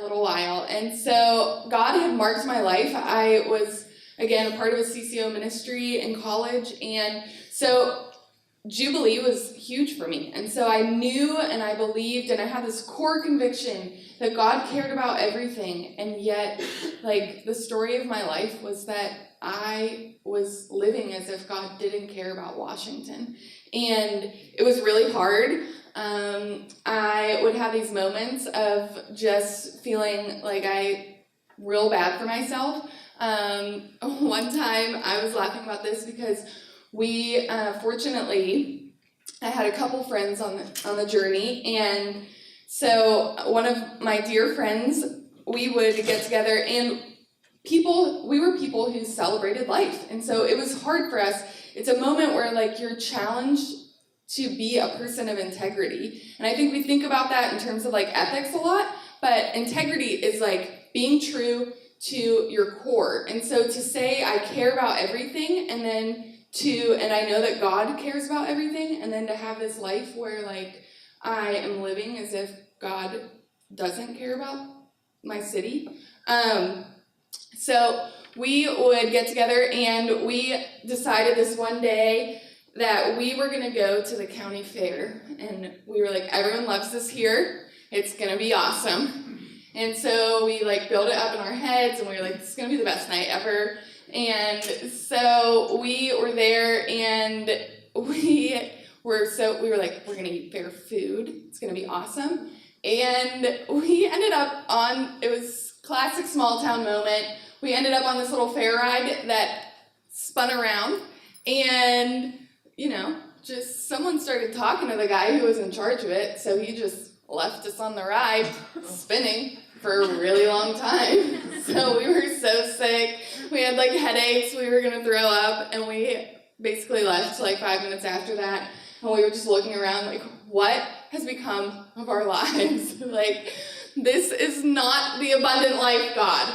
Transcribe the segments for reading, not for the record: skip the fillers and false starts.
a little while. And so God had marked my life. I was, again, a part of a CCO ministry in college. And so Jubilee was huge for me. And so I knew and I believed and I had this core conviction that God cared about everything. And yet, like, the story of my life was that I was living as if God didn't care about Washington. And it was really hard. I would have these moments of just feeling like real bad for myself. One time I was laughing about this because we, fortunately, I had a couple friends on the journey, and so one of my dear friends, we would get together, and we were people who celebrated life, and so it was hard for us. It's a moment where, like, you're challenged to be a person of integrity, and I think we think about that in terms of, like, ethics a lot, but integrity is, like, being true to your core, and so to say I care about everything, and I know that God cares about everything, and then to have this life where, like, I am living as if God doesn't care about my city. So we would get together, and we decided this one day that we were going to go to the county fair, and we were like, everyone loves this here, it's going to be awesome. And so we, like, built it up in our heads, and we were like, this is going to be the best night ever. And so we were there, and we were like, we're gonna eat fair food. It's gonna be awesome. And we ended up it was classic small town moment. We ended up on this little fair ride that spun around, and, just someone started talking to the guy who was in charge of it, so he just left us on the ride, spinning for a really long time. So we were so sick. We had, like, headaches. We were going to throw up, and we basically left, like, 5 minutes after that, and we were just looking around, like, what has become of our lives? Like, this is not the abundant life, God.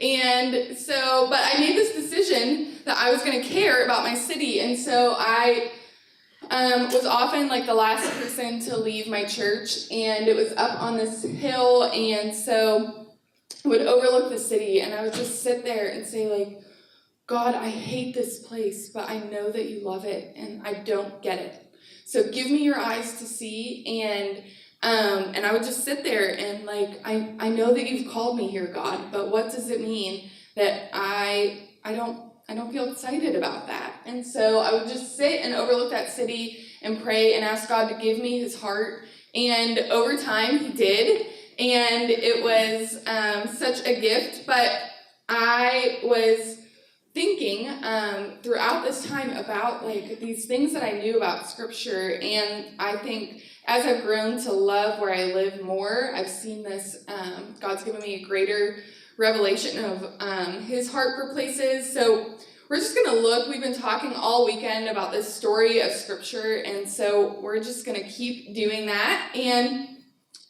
And so, but I made this decision that I was going to care about my city, and so I was often, like, the last person to leave my church, and it was up on this hill, and so it would overlook the city, and I would just sit there and say, like, God, I hate this place, but I know that you love it, and I don't get it. So give me your eyes to see, and I would just sit there and, like, I know that you've called me here, God, but what does it mean that I don't feel excited about that? And so I would just sit and overlook that city and pray and ask God to give me his heart, and over time he did. And it was such a gift, but I was thinking throughout this time about, like, these things that I knew about Scripture, and I think as I've grown to love where I live more, I've seen this, God's given me a greater revelation of his heart for places. So we're just going to look. We've been talking all weekend about this story of Scripture, and so we're just going to keep doing that. And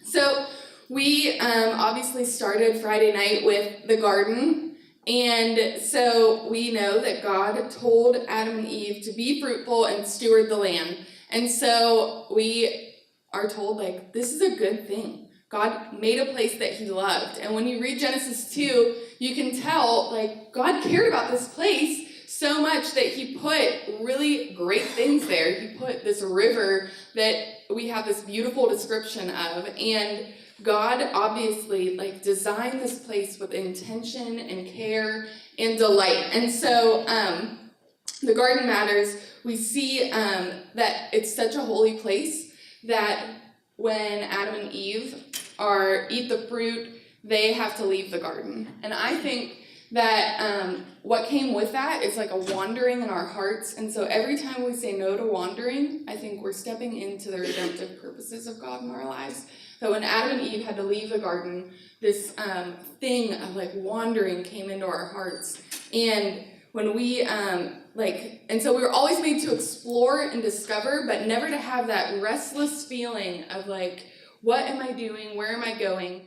so we obviously started Friday night with the garden, and so we know that God told Adam and Eve to be fruitful and steward the land, and so we are told, like, this is a good thing. God made a place that he loved, and when you read Genesis 2, you can tell, like, God cared about this place so much that he put really great things there. He put this river that we have this beautiful description of, and God obviously, like, designed this place with intention and care and delight. And so the garden matters. We see that it's such a holy place that when Adam and Eve eat the fruit, they have to leave the garden. And I think that what came with that is, like, a wandering in our hearts. And so every time we say no to wandering, I think we're stepping into the redemptive purposes of God in our lives. So when Adam and Eve had to leave the garden, this thing of, like, wandering came into our hearts. And when we, and so we were always made to explore and discover, but never to have that restless feeling of, like, what am I doing? Where am I going?